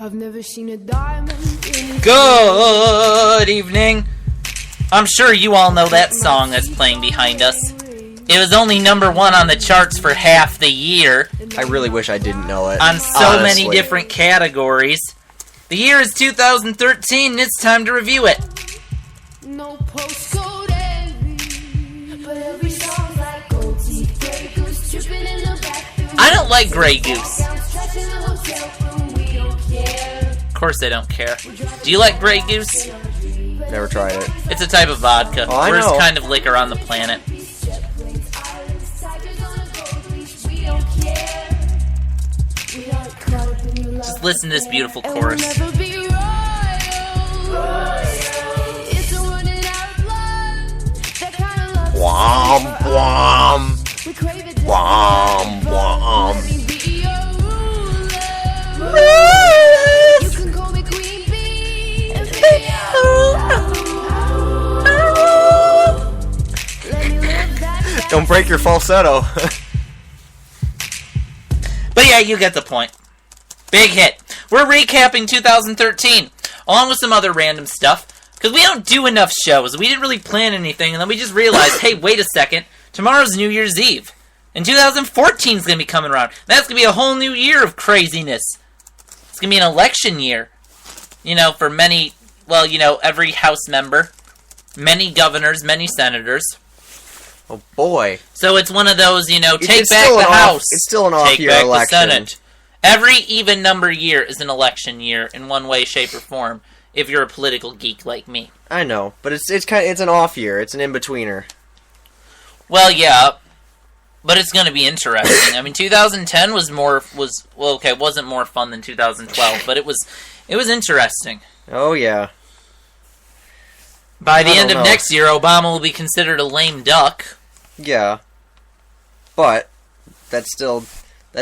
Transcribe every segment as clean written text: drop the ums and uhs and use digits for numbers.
I've never seen a diamond in Good evening. I'm sure you all know that song that's playing behind us. It was only number 1 on the charts for half the year. I really wish I didn't know it. On so many different categories. The year is 2013, and it's time to review it. no postcode envy, but every song's like gold teeth, Grey Goose tripping in the bathroom. I don't like Grey Goose. Trash in the hotel room, we don't care. Of course I don't care. Do you like Grey Goose? Never tried it. It's a type of vodka. Oh, I Worst know. kind of liquor on the planet. Just listen to this beautiful chorus. Wham, wham. Wham, wham. Don't break your falsetto. But yeah, you get the point. Big hit. We're recapping 2013, along with some other random stuff, because we don't do enough shows. We didn't really plan anything, and then we just realized, hey, wait a second, tomorrow's New Year's Eve, and 2014 is going to be coming around. That's going to be a whole new year of craziness. It's going to be an election year, for many, every House member, many governors, many senators. Oh boy. So it's one of those, take It's back still the an House. It's still an Take off-year back election. the Senate. Every even number year is an election year in one way, shape, or form. If you're a political geek like me, I know, but it's an off year. It's an in-betweener. well, yeah, but it's going to be interesting. I mean, 2010 wasn't more fun than 2012, but it was interesting. Oh yeah. By the I end don't of know. next year, Obama will be considered a lame duck. Yeah. But that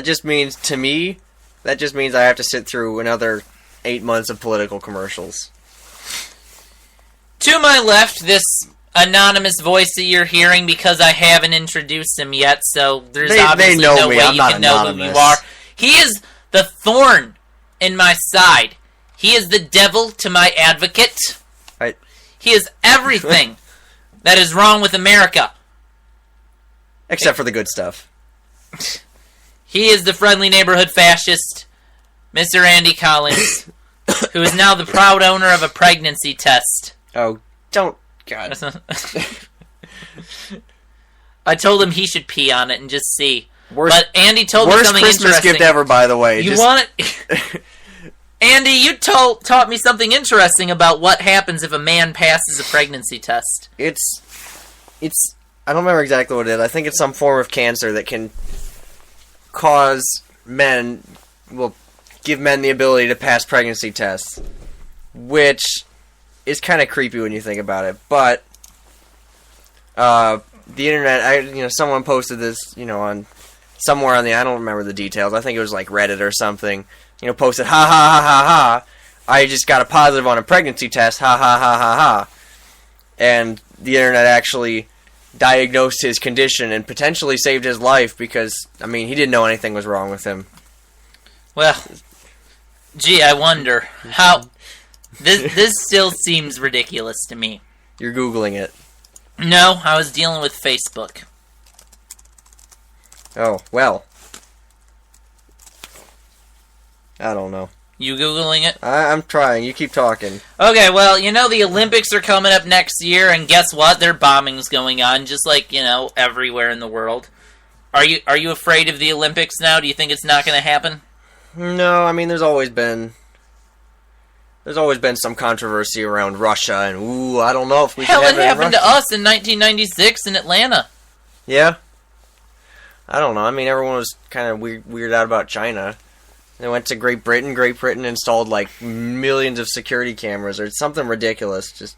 just means to me, I have to sit through another 8 months of political commercials. To my left, this anonymous voice that you're hearing, because I haven't introduced him yet, so there's obviously know no me. way I'm you not can know who anonymous. you are. He is the thorn in my side. He is the devil to my advocate. He is everything that is wrong with America. Except for the good stuff. He is the friendly neighborhood fascist, Mr. Andy Collins, who is now the proud owner of a pregnancy test. Oh, don't... God. I told him he should pee on it and just see. Worst, But Andy told me worst something Christmas interesting. gift ever, by the way. You want it? Andy, you taught me something interesting about what happens if a man passes a pregnancy test. It's... I don't remember exactly what it is. I think it's some form of cancer that can cause men... Well, give men the ability to pass pregnancy tests. Which is kind of creepy when you think about it. But... the internet... someone posted this, on... Somewhere on the... I don't remember the details. I think it was like Reddit or something. Posted, ha ha ha ha ha. I just got a positive on a pregnancy test, ha ha ha ha ha. And the internet actually diagnosed his condition and potentially saved his life because, he didn't know anything was wrong with him. Well, gee, I wonder how... This still seems ridiculous to me. You're Googling it. No, I was dealing with Facebook. Oh, well. I don't know. You Googling it? I'm trying. You keep talking. Okay, well, the Olympics are coming up next year, and guess what? There are bombings going on, just like, everywhere in the world. Are you afraid of the Olympics now? Do you think it's not going to happen? No, there's always been some controversy around Russia, and I don't know if we Hell, can have it happened to Russia. us in 1996 in Atlanta. Yeah? I don't know. Everyone was kind of weirded out about China. They went to Great Britain. Great Britain installed, millions of security cameras or something ridiculous. Just...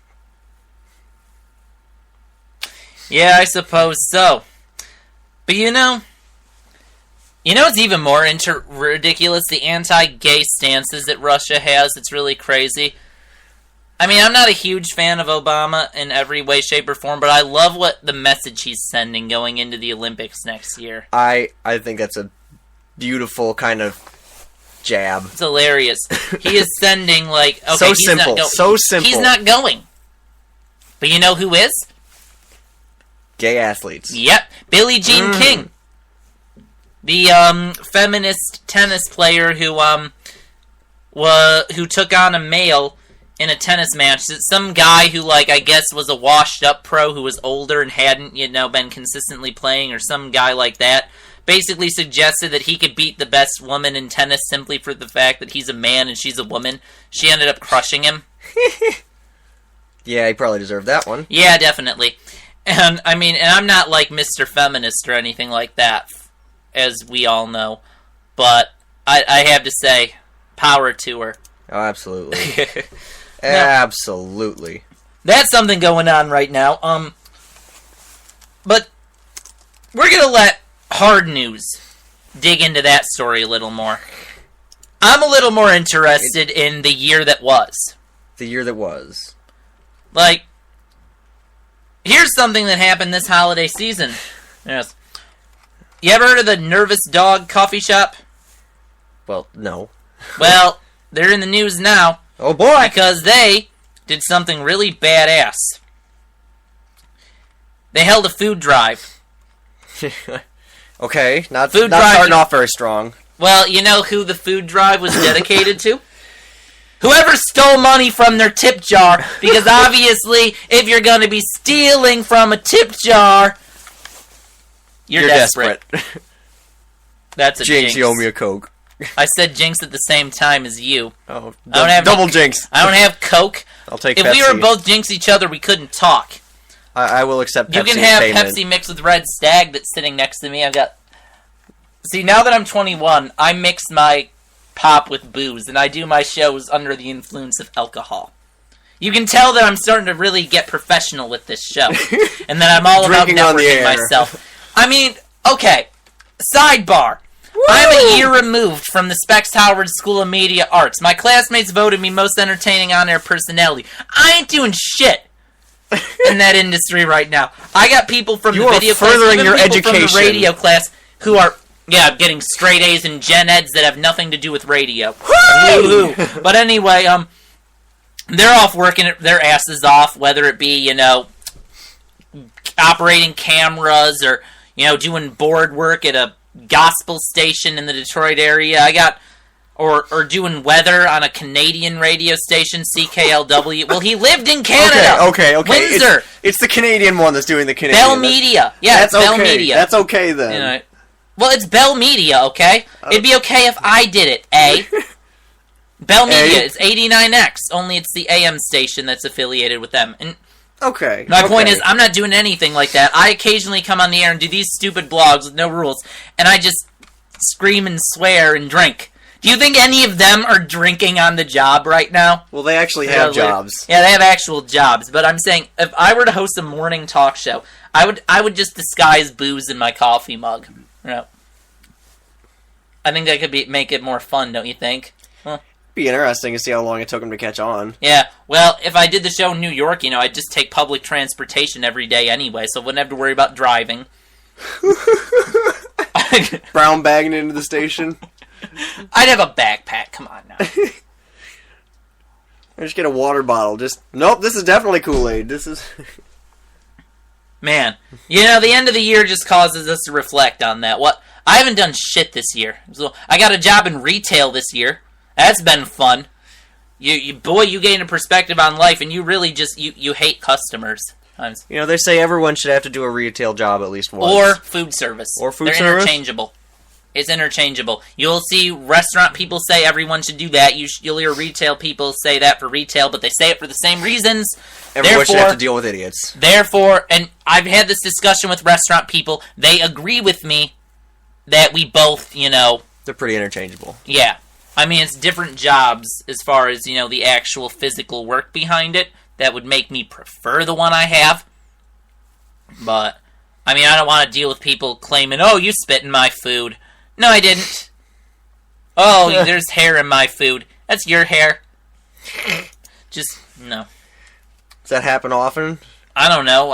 Yeah, I suppose so. But it's even more ridiculous, the anti-gay stances that Russia has. It's really crazy. I'm not a huge fan of Obama in every way, shape, or form, but I love what the message he's sending going into the Olympics next year. I think that's a beautiful kind of jab. It's hilarious. He is sending, like... Okay, So he's simple. Not So simple. He's not going. But you know who is? Gay athletes. Yep. Billie Jean King. The, feminist tennis player who took on a male in a tennis match. Some guy who, like, I guess was a washed-up pro who was older and hadn't, been consistently playing, or some guy like that, basically suggested that he could beat the best woman in tennis simply for the fact that he's a man and she's a woman. She ended up crushing him. Yeah, he probably deserved that one. Yeah, definitely. And, I mean, and I'm not, like, Mr. Feminist or anything like that, as we all know. But I have to say, power to her. Oh, absolutely. Absolutely. That's something going on right now. But we're going to let Hard News dig into that story a little more. I'm a little more interested in the year that was. The year that was. Like, here's something that happened this holiday season. Yes. You ever heard of the Nervous Dog coffee shop? Well, no. Well, they're in the news now. Oh boy! Because they did something really badass. They held a food drive. Okay, not Food drive- starting off very strong. Well, you know who the food drive was dedicated to? Whoever stole money from their tip jar. Because obviously, if you're going to be stealing from a tip jar, you're desperate. That's a jinx. You owe me a Coke. I said jinx at the same time as you. Oh, I don't have double jinx. I don't have Coke. I'll take If Pepsi. we were both jinx each other, we couldn't talk. I will accept Pepsi. You can have payment. Pepsi mixed with Red Stag that's sitting next to me. I've got... See, now that I'm 21, I mix my pop with booze, and I do my shows under the influence of alcohol. You can tell that I'm starting to really get professional with this show, and that I'm all about Drinking on the networking air. myself. I mean, okay, sidebar. Woo! I'm a year removed from the Specs Howard School of Media Arts. My classmates voted me most entertaining on-air personality. I ain't doing shit in that industry right now. I got people from You the are video class, furthering even your people education. from the radio class who are, getting straight A's and gen eds that have nothing to do with radio. Woo-hoo. But anyway, they're off working their asses off, whether it be, operating cameras or, doing board work at a gospel station in the Detroit area. Or doing weather on a Canadian radio station, CKLW. Well, he lived in Canada. Okay. Windsor. It's the Canadian one that's doing the Canadian. Bell Media. Yeah, That's it's Bell okay. Media. That's okay then. Well, it's Bell Media, okay? It'd be okay if I did it, eh? Bell Media, it's 89X, only it's the AM station that's affiliated with them. And Okay. my point is, I'm not doing anything like that. I occasionally come on the air and do these stupid blogs with no rules, and I just scream and swear and drink. Do you think any of them are drinking on the job right now? Well, they actually have jobs. Yeah, they have actual jobs. But I'm saying, if I were to host a morning talk show, I would just disguise booze in my coffee mug. I think that could make it more fun, don't you think? It'd be interesting to see how long it took them to catch on. Yeah, well, if I did the show in New York, I'd just take public transportation every day anyway, so I wouldn't have to worry about driving. Brown bagging into the station. I'd have a backpack, come on now. Or just get a water bottle. Nope, this is definitely Kool-Aid. This is... Man, the end of the year just causes us to reflect on that. I haven't done shit this year. So I got a job in retail this year. That's been fun. You gain a perspective on life, and you really just, you hate customers. They say everyone should have to do a retail job at least once. Or food service. They're interchangeable. It's interchangeable. You'll see restaurant people say everyone should do that. You'll hear retail people say that for retail, but they say it for the same reasons. Everyone should have to deal with idiots. Therefore, and I've had this discussion with restaurant people, they agree with me that we both, They're pretty interchangeable. Yeah. I mean, it's different jobs as far as, the actual physical work behind it. That would make me prefer the one I have. But, I don't want to deal with people claiming, oh, you spit in my food. No, I didn't. Oh, there's hair in my food. That's your hair. Just, no. Does that happen often? I don't know.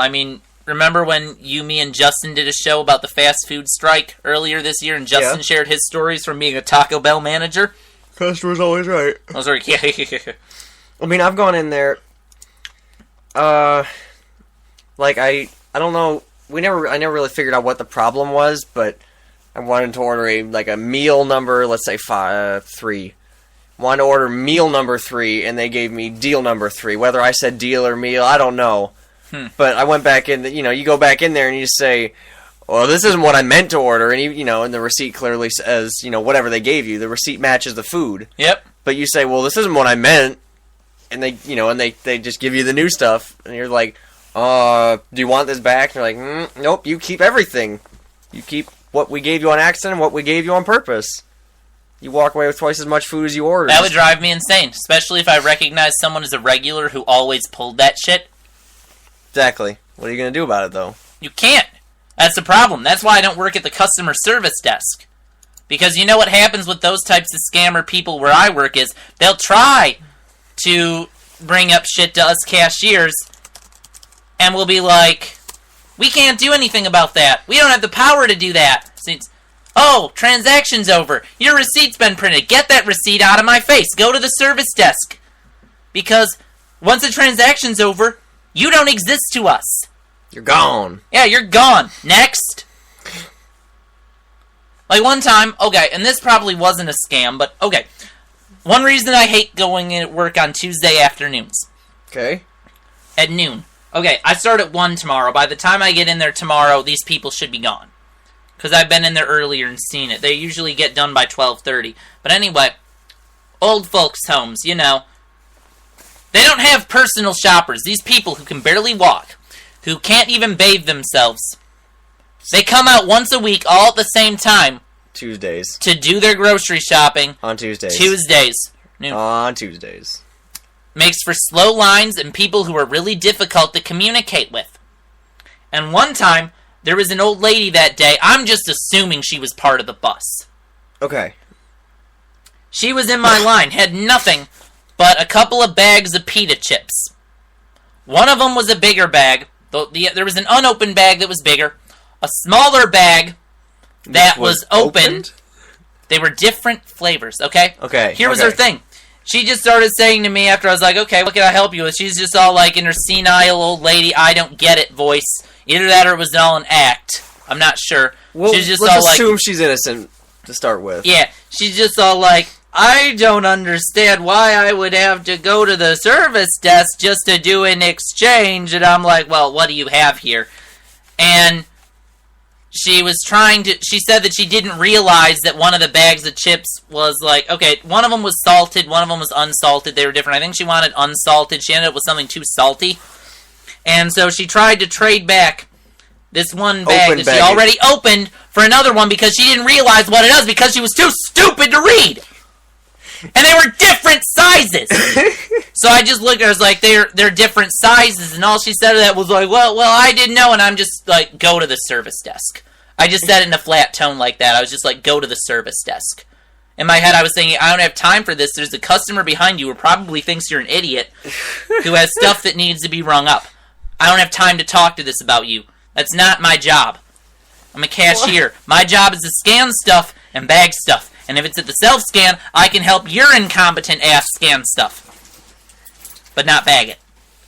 Remember when me and Justin did a show about the fast food strike earlier this year, and Justin shared his stories from being a Taco Bell manager? Customer's always right. I was like, yeah. I mean, I've gone in there. Like I don't know. I never really figured out what the problem was, but I wanted to order a meal number, let's say 3. Wanted to order meal number 3, and they gave me deal number 3. Whether I said deal or meal, I don't know. But I went back in. You go back in there and you just say, "Well, this isn't what I meant to order," and and the receipt clearly says, whatever they gave you, the receipt matches the food. Yep. But you say, "Well, this isn't what I meant," and they just give you the new stuff, and you're like, do you want this back? And they're like, nope, you keep everything. You keep what we gave you on accident and what we gave you on purpose. You walk away with twice as much food as you ordered. That would drive me insane, especially if I recognize someone as a regular who always pulled that shit. Exactly. What are you going to do about it, though? You can't. That's the problem. That's why I don't work at the customer service desk. Because you know what happens with those types of scammer people where I work is, they'll try to bring up shit to us cashiers, and we'll be like, we can't do anything about that. We don't have the power to do that. Oh, transaction's over. Your receipt's been printed. Get that receipt out of my face. Go to the service desk. Because once the transaction's over, you don't exist to us. You're gone. Yeah, you're gone. Next. Like one time, okay, and this probably wasn't a scam, but okay. One reason I hate going in at work on Tuesday afternoons. Okay. At noon. Okay, I start at 1 tomorrow. By the time I get in there tomorrow, these people should be gone. Because I've been in there earlier and seen it. They usually get done by 12:30. But anyway, old folks' homes, they don't have personal shoppers. These people who can barely walk, who can't even bathe themselves, they come out once a week all at the same time. Tuesdays. To do their grocery shopping. On Tuesdays. Noon. On Tuesdays. Makes for slow lines and people who are really difficult to communicate with. And one time, there was an old lady that day. I'm just assuming she was part of the bus. Okay. She was in my line, had nothing but a couple of bags of pita chips. One of them was a bigger bag. There was an unopened bag that was bigger. A smaller bag that was opened. They were different flavors, okay? Okay. Here was her thing. She just started saying to me after I was like, okay, what can I help you with? She's just all like in her senile old lady, I don't get it voice. Either that or it was all an act. I'm not sure. Well, she's just let's all assume she's innocent to start with. Yeah, she's just all like, I don't understand why I would have to go to the service desk just to do an exchange. And I'm like, well, what do you have here? And she said that she didn't realize that one of the bags of chips was like, okay, one of them was salted, one of them was unsalted. They were different. I think she wanted unsalted. She ended up with something too salty. And so she tried to trade back this one bag that she already opened for another one because she didn't realize what it was because she was too stupid to read. And they were different sizes. So I just looked at her, I was like, they're different sizes. And all she said to that was like, well, I didn't know. And I'm just like, go to the service desk. I just said it in a flat tone like that. I was just like, go to the service desk. In my head, I was thinking, I don't have time for this. There's a customer behind you who probably thinks you're an idiot who has stuff that needs to be rung up. I don't have time to talk to this about you. That's not my job. I'm a cashier. What? My job is to scan stuff and bag stuff. And if it's at the self-scan, I can help your incompetent ass scan stuff. But not bag it.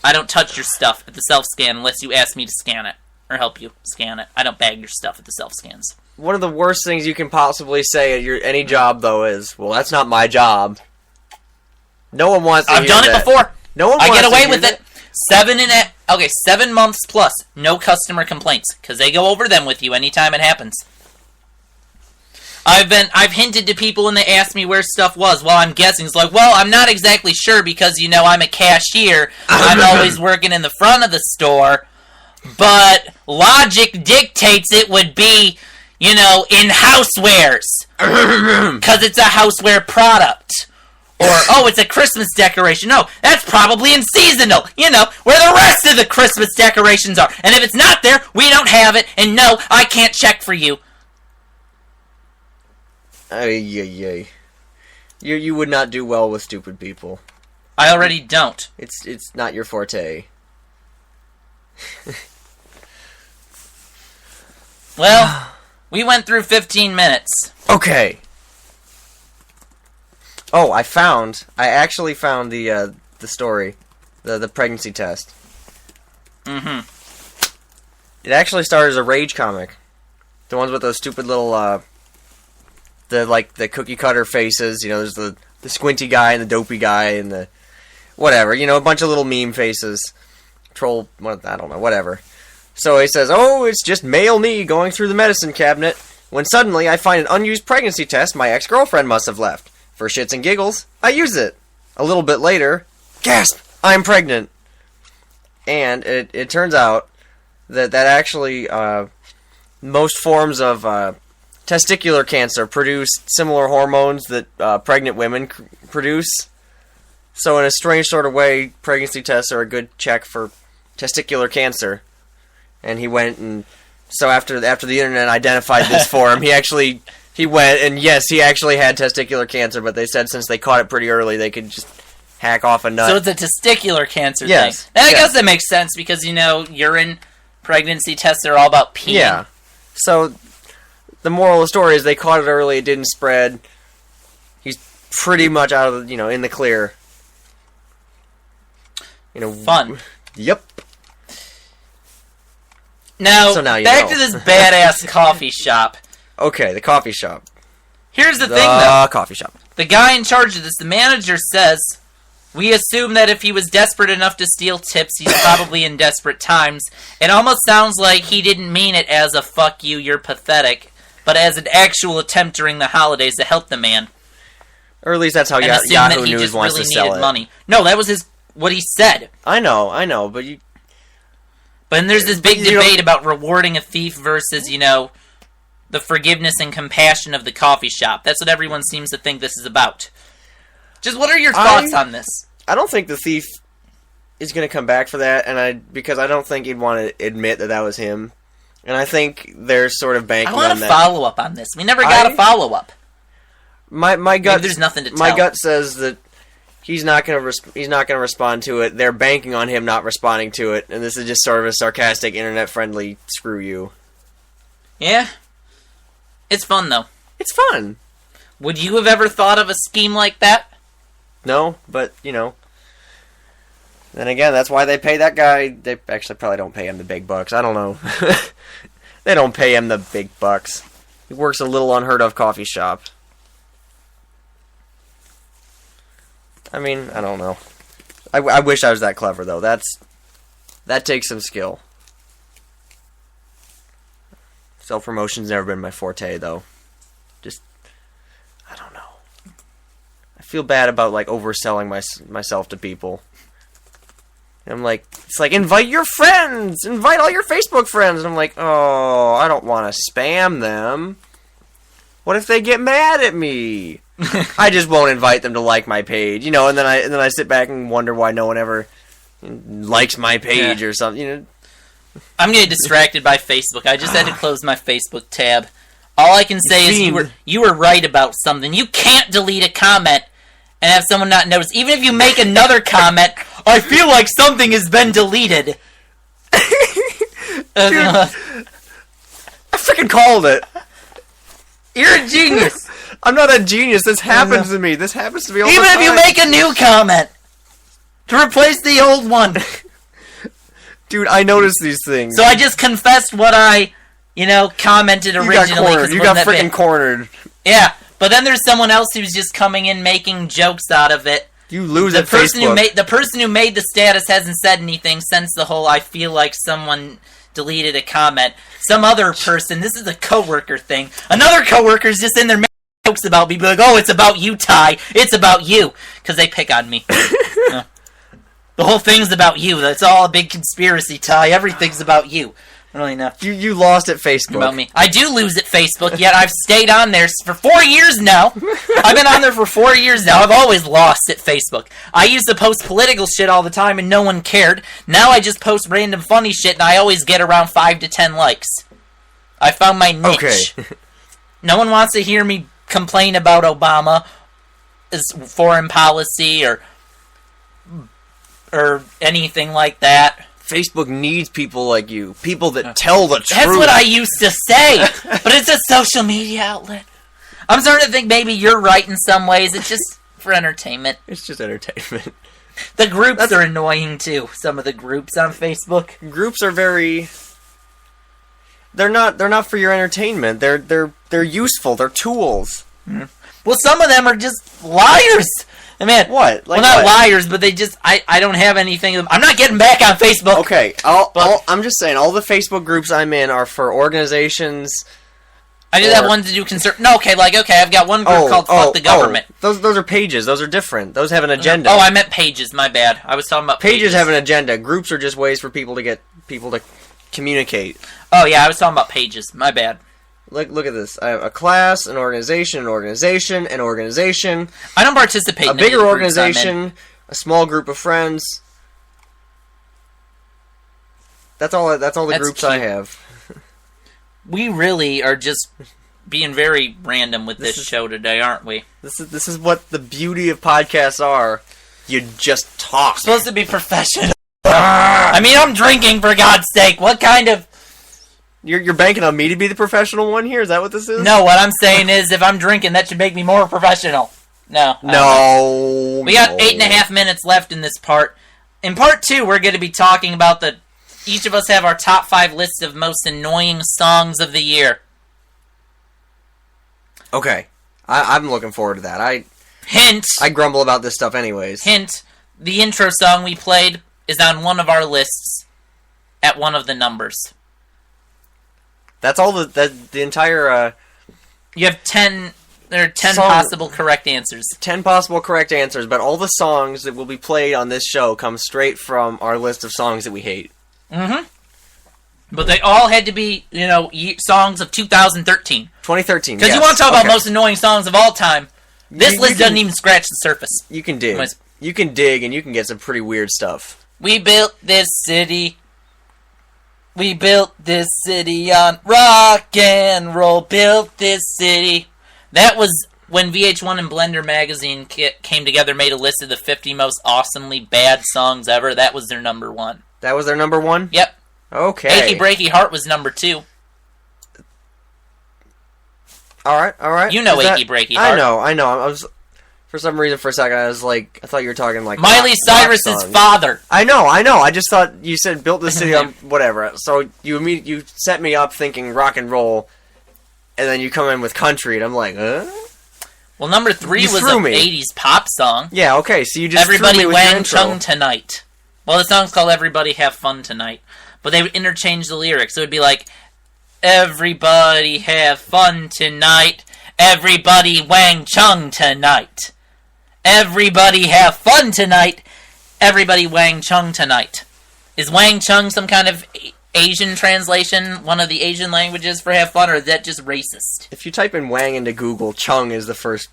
I don't touch your stuff at the self-scan unless you ask me to scan it. Or help you scan it. I don't bag your stuff at the self-scans. One of the worst things you can possibly say at any job, though, is, well, that's not my job. No one wants to hear that. I've done it before. No one wants to hear that. I get away with it. 7 months plus, no customer complaints, because they go over them with you anytime it happens. I've hinted to people when they ask me where stuff was. Well, I'm guessing. It's like, well, I'm not exactly sure because, I'm a cashier. I'm always working in the front of the store. But logic dictates it would be, in housewares. Because it's a houseware product. Or, it's a Christmas decoration. No, that's probably in seasonal. Where the rest of the Christmas decorations are. And if it's not there, we don't have it. And no, I can't check for you. You would not do well with stupid people. I already don't. It's not your forte. Well, we went through 15 minutes. Okay. Oh, I actually found the story, the pregnancy test. Mm-hmm. It actually started as a Rage comic. The ones with those stupid little, the cookie cutter faces. You know, there's the squinty guy and the dopey guy and the whatever. You know, a bunch of little meme faces. Troll, I don't know, whatever. So he says, oh, it's just male me going through the medicine cabinet, when suddenly I find an unused pregnancy test my ex-girlfriend must have left. For shits and giggles, I use it. A little bit later, gasp, I'm pregnant. And it turns out that actually, most forms of testicular cancer produce similar hormones that pregnant women produce. So in a strange sort of way, pregnancy tests are a good check for testicular cancer. And he went and... So after the internet identified this for him, he went and yes, he actually had testicular cancer, but they said since they caught it pretty early, they could just hack off a nut. So it's a testicular cancer thing. Yes. And I guess that makes sense because, you know, urine pregnancy tests are all about peeing. Yeah. So the moral of the story is they caught it early, it didn't spread. He's pretty much out of the, in the clear. Fun. Yep. Now, So now you back know. to this badass coffee shop. Okay, the coffee shop. Here's the thing, though. The coffee shop. The guy in charge of this, the manager, says, we assume that if he was desperate enough to steal tips, he's probably in desperate times. It almost sounds like he didn't mean it as a fuck you, you're pathetic, but as an actual attempt during the holidays to help the man. Or at least that's how And assume Yahoo that he News just wants really to sell needed it. money. No, that was what he said. I know, but you... But then there's this big You know- debate about rewarding a thief versus, the forgiveness and compassion of the coffee shop. That's what everyone seems to think this is about. Just what are your thoughts on this? I don't think the thief is going to come back for that, because I don't think he'd want to admit that was him. And I think they're sort of banking I want on a that. follow-up on this. We never got a follow-up. My gut. Maybe there's nothing to tell. My gut says that he's not going to respond to it. They're banking on him not responding to it, and this is just sort of a sarcastic, internet-friendly screw you. Yeah. It's fun, though. It's fun. Would you have ever thought of a scheme like that? No, but then again, that's why they pay that guy. They actually probably don't pay him the big bucks. I don't know. They don't pay him the big bucks. He works a little unheard of coffee shop. I mean, I don't know. I wish I was that clever, though. That takes some skill. Self-promotion's never been my forte, though. Just, I don't know. I feel bad about, overselling myself to people. And I'm like, it's like, invite your friends! Invite all your Facebook friends! And I'm like, oh, I don't want to spam them. What if they get mad at me? I just won't invite them to like my page, and then I sit back and wonder why no one ever likes my page or something. I'm getting distracted by Facebook. I just had to close my Facebook tab. All I can say is you were right about something. You can't delete a comment and have someone not notice. Even if you make another comment, I feel like something has been deleted. Dude, I freaking called it. You're a genius. I'm not a genius. This happens to me. This happens to me all the time. Even if you make a new comment to replace the old one. Dude, I notice these things. So I just confessed what I, commented originally. You got freaking cornered. Yeah, but then there's someone else who's just coming in making jokes out of it. You lose the at person Facebook. The person who made the status hasn't said anything since the whole I feel like someone deleted a comment. Some other person, this is a coworker thing. Another coworker's just in there making jokes about me, be like, oh, it's about you, Ty. It's about you. Because they pick on me. The whole thing's about you. That's all a big conspiracy, Ty. Everything's about you. I don't really know. You lost at Facebook. About me. I do lose at Facebook, yet I've stayed on there for 4 years now. I've been on there for 4 years now. I've always lost at Facebook. I used to post political shit all the time and no one cared. Now I just post random funny shit and I always get around 5 to 10 likes. I found my niche. Okay. No one wants to hear me complain about Obama, his foreign policy, or anything like that. Facebook needs people like you. People that tell the truth. That's what I used to say. But it's a social media outlet. I'm starting to think maybe you're right in some ways. It's just For entertainment. It's just entertainment. The groups are annoying, too. Some of the groups on Facebook. Groups are very... They're not for your entertainment. They're useful. They're tools. Well, some of them are just liars. I mean, what? Like not liars, but they just... I don't have anything... I'm not getting back on Facebook. Okay, I'm just saying, all the Facebook groups I'm in are for organizations... I just have one to do I've got one group called Fuck the Government. Those are pages. Those are different. Those have an agenda. Oh, I meant pages. My bad. I was talking about pages. Pages have an agenda. Groups are just ways for people to communicate. Oh, yeah, I was talking about pages. My bad. Look at this. I have a class, an organization, an organization. I don't participate in a bigger organization, a small group of friends. That's all the groups cute. I have. We really are just being very random with this show today, aren't we? This is what the beauty of podcasts are. You just talk. It's supposed to be professional. I mean, I'm drinking, for God's sake. What kind of... You're banking on me to be the professional one here? Is that what this is? No, what I'm saying is, if I'm drinking, that should make me more professional. No. We got 8.5 minutes left in this part. In part 2, we're going to be talking about each of us have our top 5 lists of most annoying songs of the year. Okay. I'm looking forward to that. Hint. I grumble about this stuff anyways. Hint. The intro song we played is on one of our lists at one of the numbers. That's all the entire... You have 10... There are 10 possible correct answers. 10 possible correct answers, but all the songs that will be played on this show come straight from our list of songs that we hate. Mm-hmm. But they all had to be, songs of 2013. 2013, Because you want to talk about most annoying songs of all time. This list doesn't even scratch the surface. You can dig. You can dig, and you can get some pretty weird stuff. We built this city. We built this city on rock and roll. Built this city. That was when VH1 and Blender magazine came together, made a list of the 50 most awesomely bad songs ever. That was their number 1. That was their number 1? Yep. Okay. Achy Breaky Heart was number 2. Alright. You know Achy Breaky Heart. I know. I was... For some reason, for a second, I was like... I thought you were talking like... Miley Cyrus's father. I know. I just thought you said built the city on... Whatever. So you set me up thinking rock and roll, and then you come in with country, and I'm like, huh? Well, number 3 was an 80s pop song. Yeah, okay, so you just Everybody threw me with Wang your intro. Chung Tonight. Well, the song's called Everybody Have Fun Tonight. But they would interchange the lyrics. So it would be like, everybody have fun tonight. Everybody Wang Chung tonight. Everybody have fun tonight. Everybody Wang Chung tonight. Is Wang Chung some kind of Asian translation? One of the Asian languages for have fun? Or is that just racist? If you type in Wang into Google, Chung is the first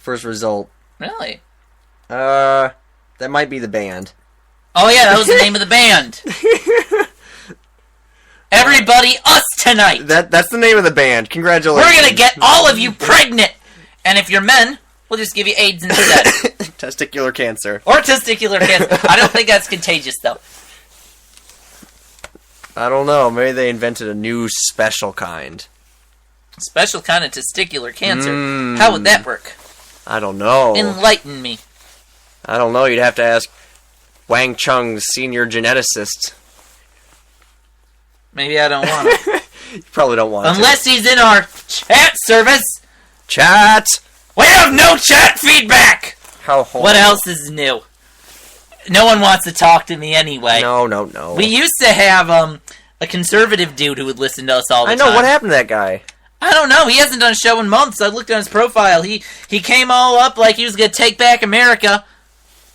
result. Really? That might be the band. Oh yeah, that was the name of the band. Everybody us tonight. That's the name of the band. Congratulations. We're gonna get all of you pregnant. And if you're men, we'll just give you AIDS instead. Testicular cancer. Or testicular cancer. I don't think that's contagious, though. I don't know. Maybe they invented a new special kind. Special kind of testicular cancer. How would that work? I don't know. Enlighten me. I don't know. You'd have to ask Wang Chung's senior geneticist. Maybe I don't want to. You probably don't want Unless he's in our chat service. Chat! We have no chat feedback! How horrible. What else is new? No one wants to talk to me anyway. No. We used to have a conservative dude who would listen to us all the time. I know. What happened to that guy? I don't know. He hasn't done a show in months. I looked on his profile. He came all up like he was going to take back America.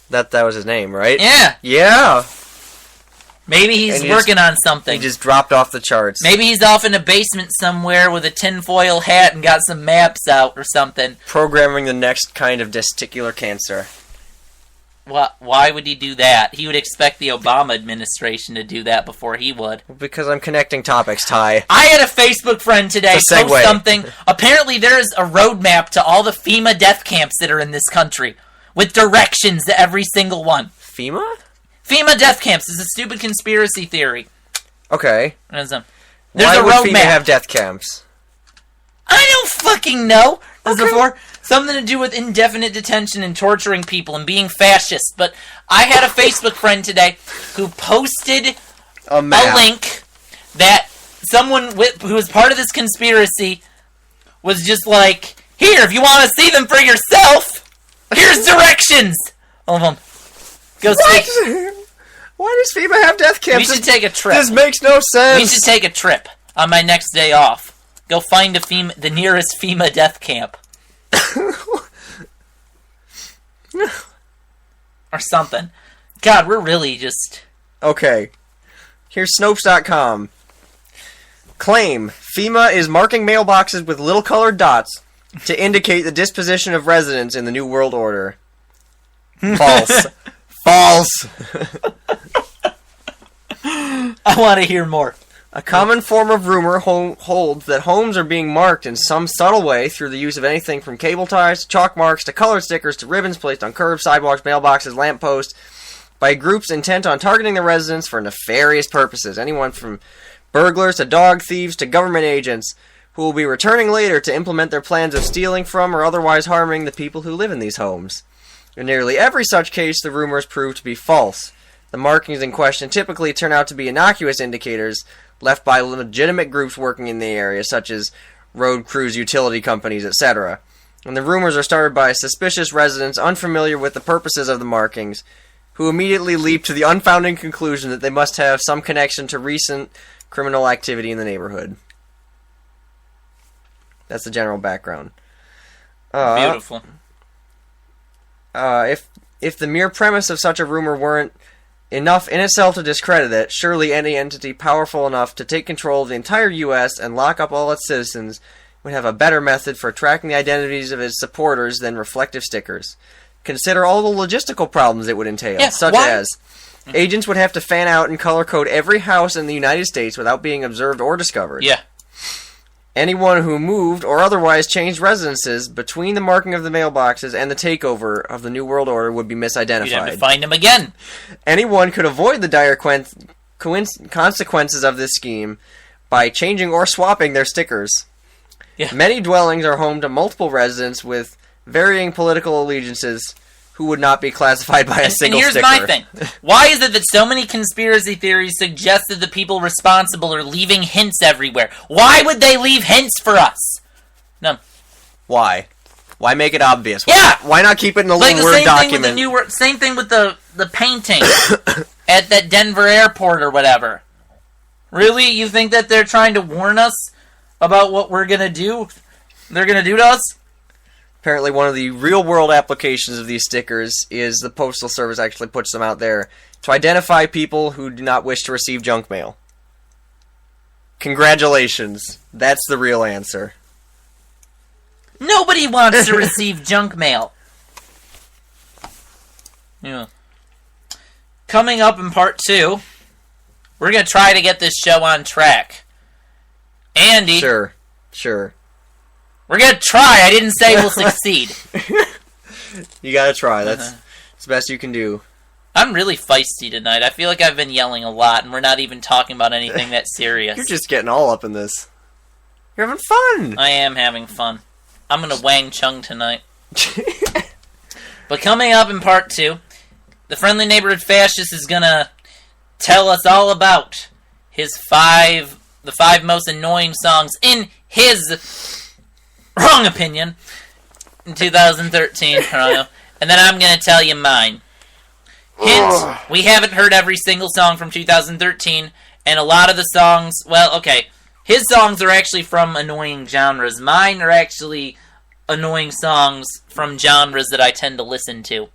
That was his name, right? Yeah. Yeah. Maybe he's working on something. He just dropped off the charts. Maybe he's off in a basement somewhere with a tinfoil hat and got some maps out or something. Programming the next kind of testicular cancer. Why would he do that? He would expect the Obama administration to do that before he would. Because I'm connecting topics, Ty. I had a Facebook friend today post something. Apparently there's a roadmap to all the FEMA death camps that are in this country, with directions to every single one. FEMA? FEMA death camps is a stupid conspiracy theory. Okay. There's Why a would roadmap. FEMA have death camps? I don't fucking know. something to do with indefinite detention and torturing people and being fascist. But I had a Facebook friend today who posted a link that someone who was part of this conspiracy was just like, here, if you want to see them for yourself, here's directions. Hold on. Go see. Why does FEMA have death camps? We should take a trip. This makes no sense. We should take a trip on my next day off. Go find the nearest FEMA death camp. Or something. God, we're really just... Okay. Here's Snopes.com. Claim, FEMA is marking mailboxes with little colored dots to indicate the disposition of residents in the New World Order. False. False. I want to hear more. A common form of rumor holds that homes are being marked in some subtle way through the use of anything from cable ties to chalk marks to colored stickers to ribbons placed on curbs, sidewalks, mailboxes, lampposts by groups intent on targeting the residents for nefarious purposes. Anyone from burglars to dog thieves to government agents who will be returning later to implement their plans of stealing from or otherwise harming the people who live in these homes. In nearly every such case, the rumors prove to be false. The markings in question typically turn out to be innocuous indicators left by legitimate groups working in the area, such as road crews, utility companies, etc. And the rumors are started by suspicious residents unfamiliar with the purposes of the markings, who immediately leap to the unfounded conclusion that they must have some connection to recent criminal activity in the neighborhood. That's the general background. Beautiful. If the mere premise of such a rumor weren't enough in itself to discredit it, surely any entity powerful enough to take control of the entire U.S. and lock up all its citizens would have a better method for tracking the identities of its supporters than reflective stickers. Consider all the logistical problems it would entail, as agents would have to fan out and color code every house in the United States without being observed or discovered. Yeah. Anyone who moved or otherwise changed residences between the marking of the mailboxes and the takeover of the New World Order would be misidentified. You'd have to find them again. Anyone could avoid the dire consequences of this scheme by changing or swapping their stickers. Yeah. Many dwellings are home to multiple residents with varying political allegiances who would not be classified by a single sticker. And here's my thing. Why is it that so many conspiracy theories suggest that the people responsible are leaving hints everywhere? Why would they leave hints for us? No. Why? Why make it obvious? Yeah! Why not keep it in a little Word document? Same thing with the painting at that Denver airport or whatever. Really? You think that they're trying to warn us about what we're going to do? They're going to do to us? Apparently one of the real-world applications of these stickers is the Postal Service actually puts them out there to identify people who do not wish to receive junk mail. Congratulations. That's the real answer. Nobody wants to receive junk mail. Yeah. Coming up in part 2, we're going to try to get this show on track. Andy. Sure. We're going to try. I didn't say we'll succeed. You got to try. That's the best you can do. I'm really feisty tonight. I feel like I've been yelling a lot, and we're not even talking about anything that serious. You're just getting all up in this. You're having fun. I am having fun. I'm going to Wang Chung tonight. But coming up in part 2, the Friendly Neighborhood Fascist is going to tell us all about the 5 most annoying songs in his wrong opinion in 2013. And then I'm going to tell you mine. Hint, we haven't heard every single song from 2013, and a lot of the songs, well, okay, his songs are actually from annoying genres. Mine are actually annoying songs from genres that I tend to listen to.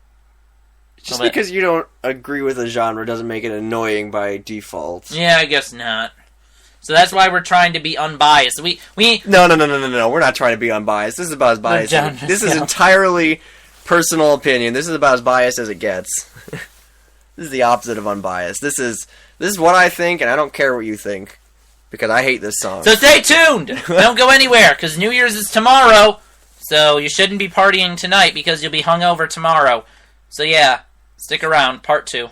Just because you don't agree with a genre doesn't make it annoying by default. Yeah, I guess not. So that's why we're trying to be unbiased. We No. We're not trying to be unbiased. This is about as biased. This is entirely personal opinion. This is about as biased as it gets. This is the opposite of unbiased. This is what I think, and I don't care what you think, because I hate this song. So stay tuned. Don't go anywhere, because New Year's is tomorrow. So you shouldn't be partying tonight because you'll be hungover tomorrow. So yeah, stick around. Part 2.